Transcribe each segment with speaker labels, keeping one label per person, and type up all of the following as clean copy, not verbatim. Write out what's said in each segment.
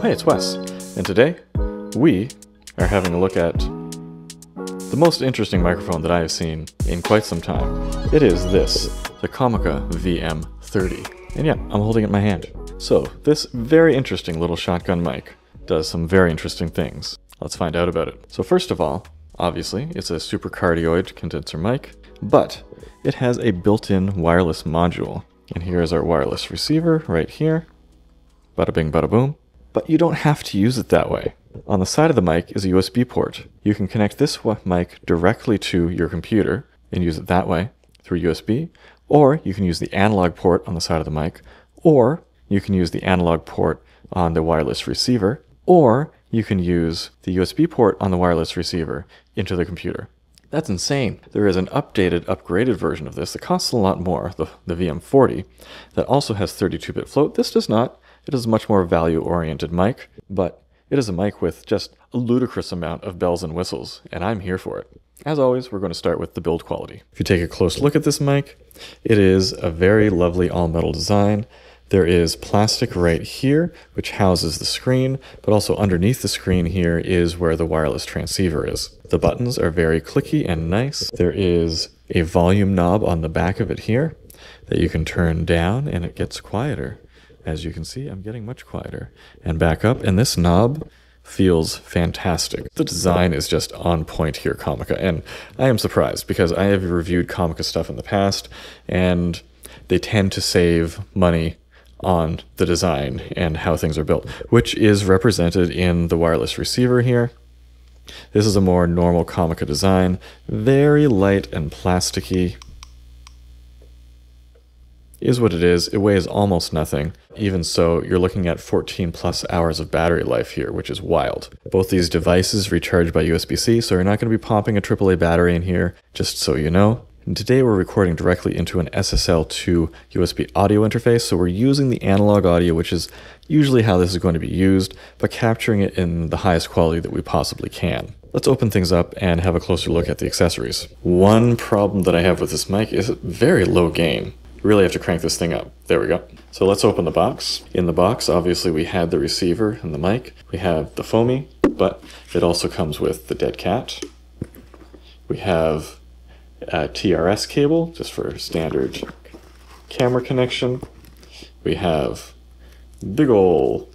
Speaker 1: hey, it's Wes, and today we are having a look at the most interesting microphone that I have seen in quite some time. It is this, the Comica VM30. And yeah, I'm holding it in my hand. So, this very interesting little shotgun mic does some very interesting things. Let's find out about it. So first of all, obviously, it's a supercardioid condenser mic, but it has a built-in wireless module. And here is our wireless receiver right here. Bada bing, bada boom. But you don't have to use it that way. On the side of the mic is a USB port. You can connect this mic directly to your computer and use it that way through USB, or you can use the analog port on the side of the mic, or you can use the analog port on the wireless receiver, or you can use the USB port on the wireless receiver into the computer. That's insane. There is an upgraded version of this that costs a lot more, the VM40, that also has 32-bit float. This does not. It is a much more value-oriented mic, but it is a mic with just a ludicrous amount of bells and whistles, and I'm here for it. As always, we're going to start with the build quality. If you take a close look at this mic, it is a very lovely all-metal design. There is plastic right here, which houses the screen, but also underneath the screen here is where the wireless transceiver is. The buttons are very clicky and nice. There is a volume knob on the back of it here that you can turn down and it gets quieter. As you can see, I'm getting much quieter. And back up, and this knob feels fantastic. The design is just on point here, Comica, and I am surprised because I have reviewed Comica stuff in the past, and they tend to save money on the design and how things are built, which is represented in the wireless receiver here. This is a more normal Comica design, very light and plasticky. Is what it is. It weighs almost nothing. Even so, you're looking at 14 plus hours of battery life here, which is wild. Both these devices recharge by USB-C, so you're not going to be popping a AAA battery in here, just so you know. And today we're recording directly into an SSL to USB audio interface, so we're using the analog audio, which is usually how this is going to be used, but capturing it in the highest quality that we possibly can. Let's open things up and have a closer look at the accessories. One problem that I have with this mic is very low gain. Really have to crank this thing up. There we go. So let's open the box. In the box, obviously, we had the receiver and the mic. We have the foamy, but it also comes with the dead cat. We have a TRS cable, just for standard camera connection. We have big ol'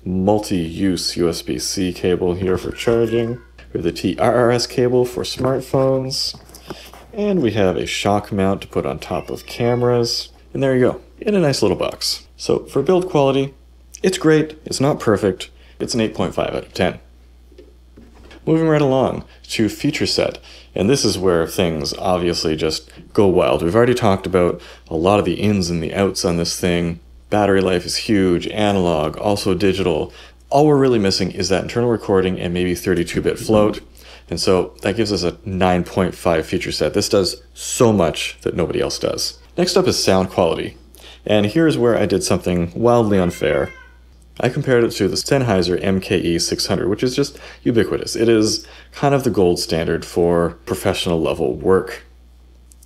Speaker 1: multi-use USB-C cable here for charging. We have the TRS cable for smartphones. And we have a shock mount to put on top of cameras. And there you go, in a nice little box. So for build quality, it's great. It's not perfect. It's an 8.5 out of 10. Moving right along to feature set. And this is where things obviously just go wild. We've already talked about a lot of the ins and the outs on this thing. Battery life is huge, analog, also digital. All we're really missing is that internal recording and maybe 32-bit float. And so that gives us a 9.5 feature set. This does so much that nobody else does. Next up is sound quality. And here's where I did something wildly unfair. I compared it to the Sennheiser MKE 600, which is just ubiquitous. It is kind of the gold standard for professional level work.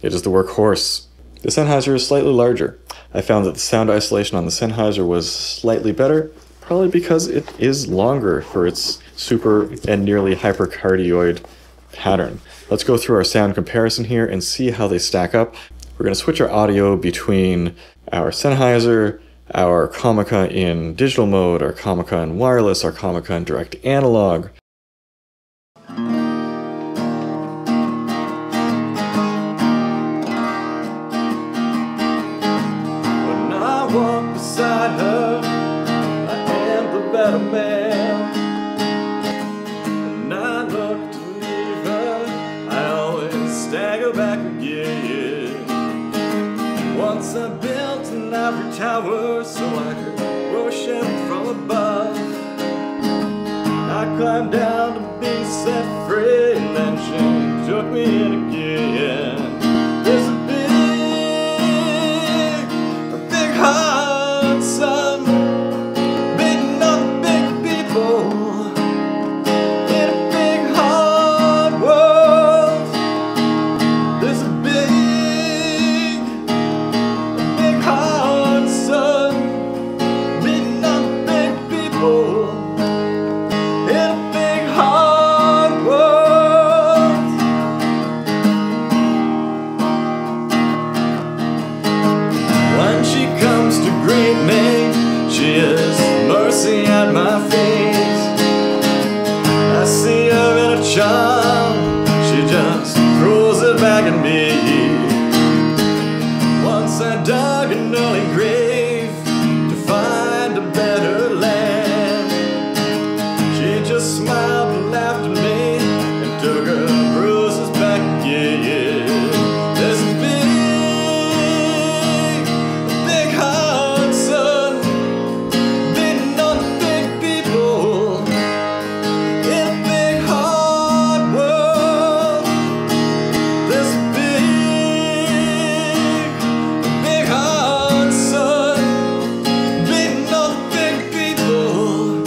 Speaker 1: It is the workhorse. The Sennheiser is slightly larger. I found that the sound isolation on the Sennheiser was slightly better, probably because it is longer for its super and nearly hypercardioid pattern. Let's go through our sound comparison here and see how they stack up. We're going to switch our audio between our Sennheiser, our Comica in digital mode, our Comica in wireless, our Comica in direct analog.
Speaker 2: When I walk beside her, I am the better man. Once I built an ivory tower so I could worship from above. I climbed down to be set free, and then she took me in again. There's a big hot sun beating on the big people. Hot sun beating on the big people. dragging me. Once I dug an early grave to find a better land. She just smiled and laughed at me and took her bruises back again. There's a big hard sun beating on the big people in a big hard world. There's a big hard sun beating on the big people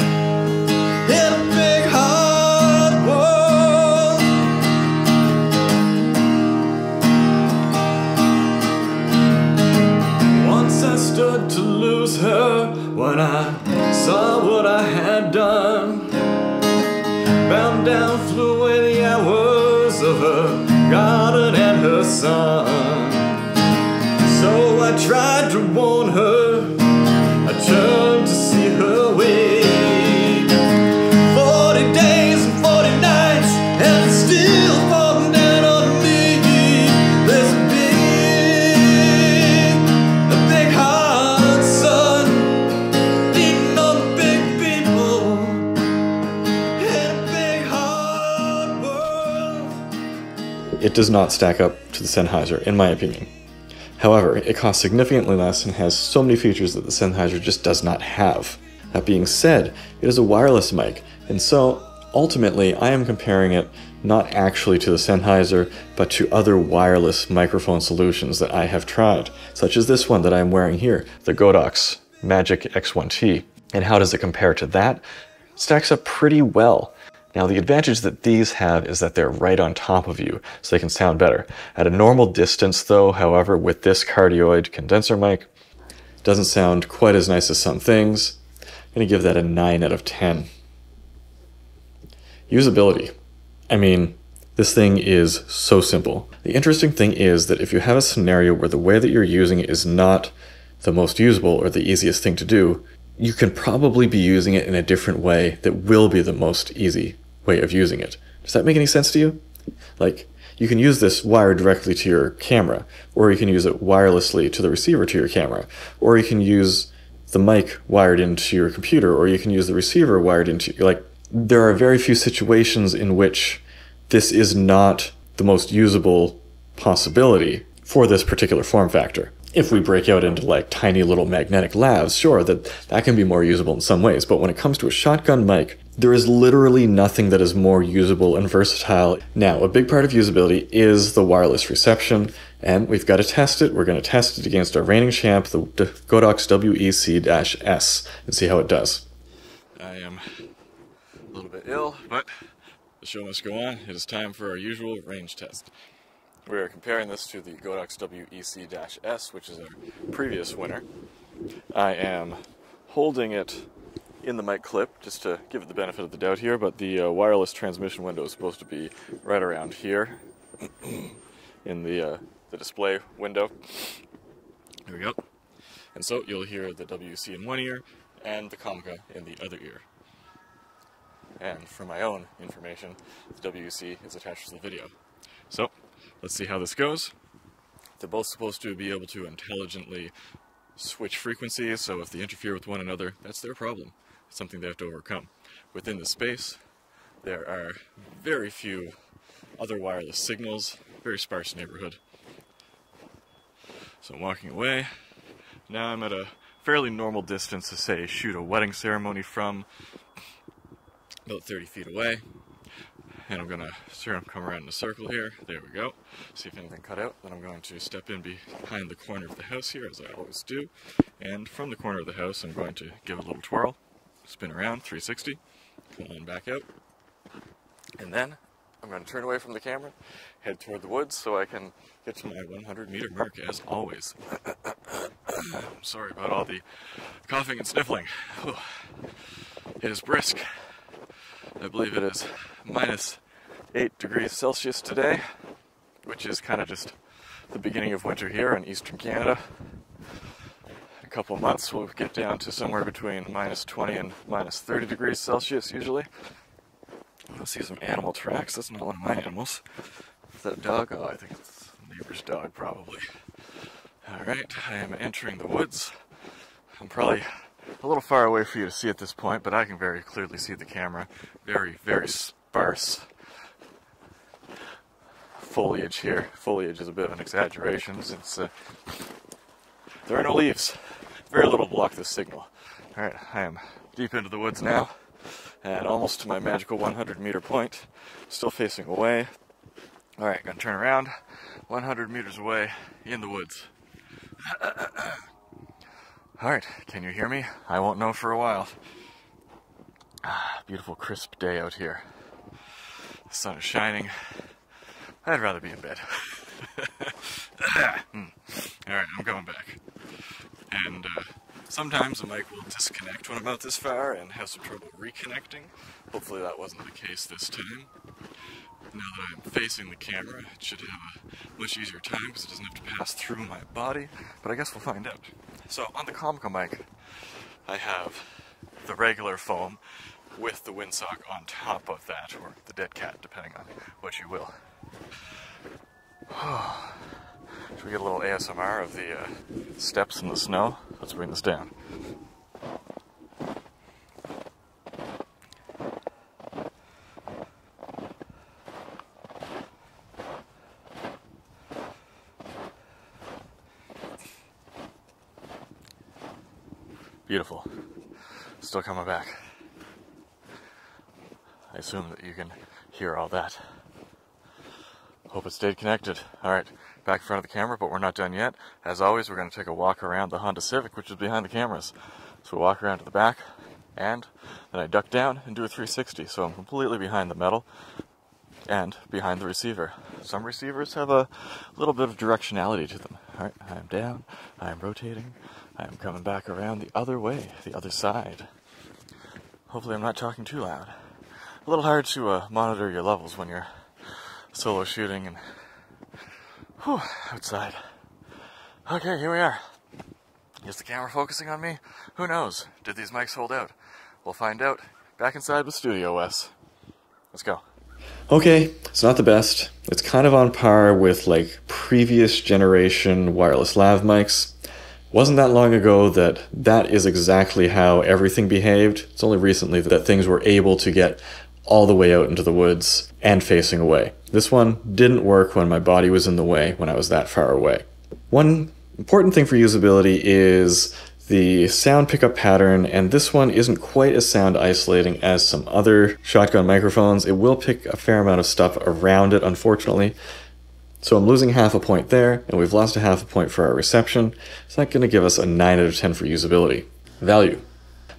Speaker 2: in a big hard world. Once I stood to lose her when I saw what I had done. Bound down flew away the hours of her garden and her son. So I tried to warn her, I turned to see her wake. 40 days and 40 nights, and it's still falling down on me. There's a big hard sun beating on the big people in a big hard world.
Speaker 1: It does not stack up to the Sennheiser, in my opinion. However, it costs significantly less and has so many features that the Sennheiser just does not have. That being said, it is a wireless mic, and so ultimately I am comparing it not actually to the Sennheiser, but to other wireless microphone solutions that I have tried, such as this one that I am wearing here, the Viltrox Magic X1T. And how does it compare to that? It stacks up pretty well. Now, the advantage that these have is that they're right on top of you, so they can sound better. At a normal distance, though, however, with this cardioid condenser mic, it doesn't sound quite as nice as some things. I'm going to give that a 9 out of 10. Usability. I mean, this thing is so simple. The interesting thing is that if you have a scenario where the way that you're using it is not the most usable or the easiest thing to do, you can probably be using it in a different way that will be the most easy way of using it. Does that make any sense to you? Like, you can use this wired directly to your camera, or you can use it wirelessly to the receiver to your camera, or you can use the mic wired into your computer, or you can use the receiver wired into, like, there are very few situations in which this is not the most usable possibility for this particular form factor. If we break out into like tiny little magnetic lavs, sure, that can be more usable in some ways, but when it comes to a shotgun mic, there is literally nothing that is more usable and versatile. Now, a big part of usability is the wireless reception, and we've got to test it. We're going to test it against our reigning champ, the Viltrox WEC-S, and see how it does. I am a little bit ill, but the show must go on. It is time for our usual range test. We are comparing this to the Viltrox WEC-S, which is our previous winner. I am holding it in the mic clip, just to give it the benefit of the doubt here, but the wireless transmission window is supposed to be right around here in the display window. Here we go. And so you'll hear the WEC in one ear and the Comica in the other ear. And for my own information, the WEC is attached to the video. So, let's see how this goes. They're both supposed to be able to intelligently switch frequencies, so if they interfere with one another, that's their problem. It's something they have to overcome. Within the space, there are very few other wireless signals, very sparse neighborhood. So I'm walking away. Now I'm at a fairly normal distance to, say, shoot a wedding ceremony from, about 30 feet away. And I'm going to come around in a circle here. There we go. See if anything cut out. Then I'm going to step in behind the corner of the house here, as I always do. And from the corner of the house, I'm going to give it a little twirl. Spin around, 360. Come on back out. And then I'm going to turn away from the camera, head toward the woods so I can get to my 100-meter mark, as always. I'm sorry about all the coughing and sniffling. It is brisk. I believe it is minus 8 degrees Celsius today, which is kind of just the beginning of winter here in eastern Canada. In a couple of months we'll get down to somewhere between minus 20 and minus 30 degrees Celsius usually. I'll see some animal tracks. That's not one of my animals. Is that a dog? Oh, I think it's neighbor's dog, probably. Alright, I am entering the woods. I'm probably a little far away for you to see at this point, but I can very clearly see the camera. Very, very sparse foliage here. Foliage is a bit of an exaggeration since there are no leaves. Very little block this signal. Alright, I am deep into the woods now, and almost to my magical 100-meter point. Still facing away. Alright, gonna turn around. 100 meters away in the woods. Alright, can you hear me? I won't know for a while. Beautiful crisp day out here. The sun is shining. I'd rather be in bed. Alright, I'm going back. And sometimes the mic will disconnect when I'm out this far and have some trouble reconnecting. Hopefully that wasn't the case this time. Now that I'm facing the camera, it should have a much easier time because it doesn't have to pass through my body, but I guess we'll find out. So on the Comica mic, I have the regular foam with the windsock on top of that, or the dead cat, depending on what you will. Should we get a little ASMR of the steps in the snow? Let's bring this down. Beautiful. Still coming back. I assume that you can hear all that. Hope it stayed connected. Alright, back in front of the camera, but we're not done yet. As always, we're going to take a walk around the Honda Civic, which is behind the cameras. So we walk around to the back, and then I duck down and do a 360. So I'm completely behind the metal and behind the receiver. Some receivers have a little bit of directionality to them. Alright, I am down, I am rotating, I am coming back around the other way, the other side. Hopefully I'm not talking too loud. A little hard to monitor your levels when you're solo shooting and outside. Okay, here we are. Is the camera focusing on me? Who knows? Did these mics hold out? We'll find out. Back inside with Studio Wes. Let's go.
Speaker 2: Okay, it's not the best. It's kind of on par with like previous generation wireless lav mics. Wasn't that long ago that is exactly how everything behaved. It's only recently that things were able to get all the way out into the woods and facing away. This one didn't work when my body was in the way, when I was that far away. One important thing for usability is the sound pickup pattern, and this one isn't quite as sound isolating as some other shotgun microphones. It will pick a fair amount of stuff around it, unfortunately. So I'm losing half a point there, and we've lost a half a point for our reception. So that's going to give us a 9 out of 10 for usability. Value.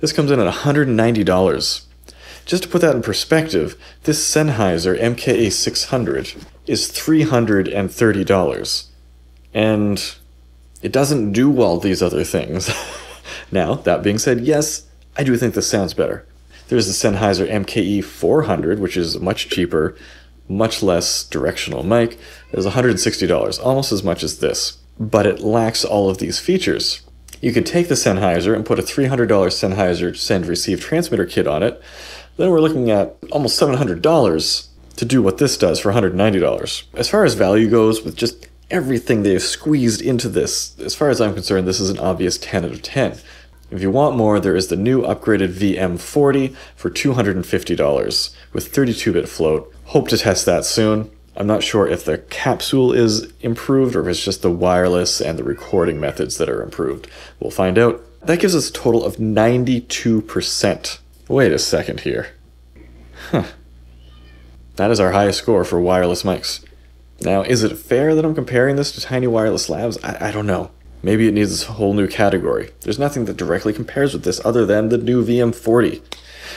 Speaker 2: This comes in at $190. Just to put that in perspective, this Sennheiser MKA600 is $330. And it doesn't do all these other things. Now, that being said, yes, I do think this sounds better. There's the Sennheiser MKE400, which is much cheaper, much less directional mic. It's $160, almost as much as this. But it lacks all of these features. You could take the Sennheiser and put a $300 Sennheiser send-receive transmitter kit on it. Then we're looking at almost $700 to do what this does for $190. As far as value goes, with just everything they've squeezed into this, as far as I'm concerned, this is an obvious 10 out of 10. If you want more, there is the new upgraded VM30 for $250 with 32-bit float. Hope to test that soon. I'm not sure if the capsule is improved or if it's just the wireless and the recording methods that are improved. We'll find out. That gives us a total of 92%. Wait a second here. That is our highest score for wireless mics. Now, is it fair that I'm comparing this to tiny wireless labs? I don't know. Maybe it needs a whole new category. There's nothing that directly compares with this other than the new VM40.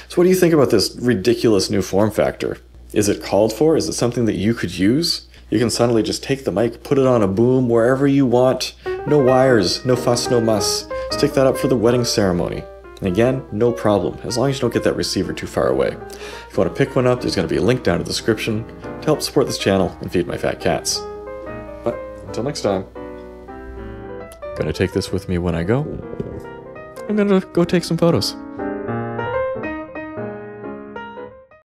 Speaker 2: So what do you think about this ridiculous new form factor? Is it called for? Is it something that you could use? You can suddenly just take the mic, put it on a boom wherever you want. No wires, no fuss, no muss. Stick that up for the wedding ceremony. And again, no problem, as long as you don't get that receiver too far away. If you want to pick one up, there's going to be a link down in the description to help support this channel and feed my fat cats. But until next time, gonna take this with me when I go. I'm gonna go take some photos.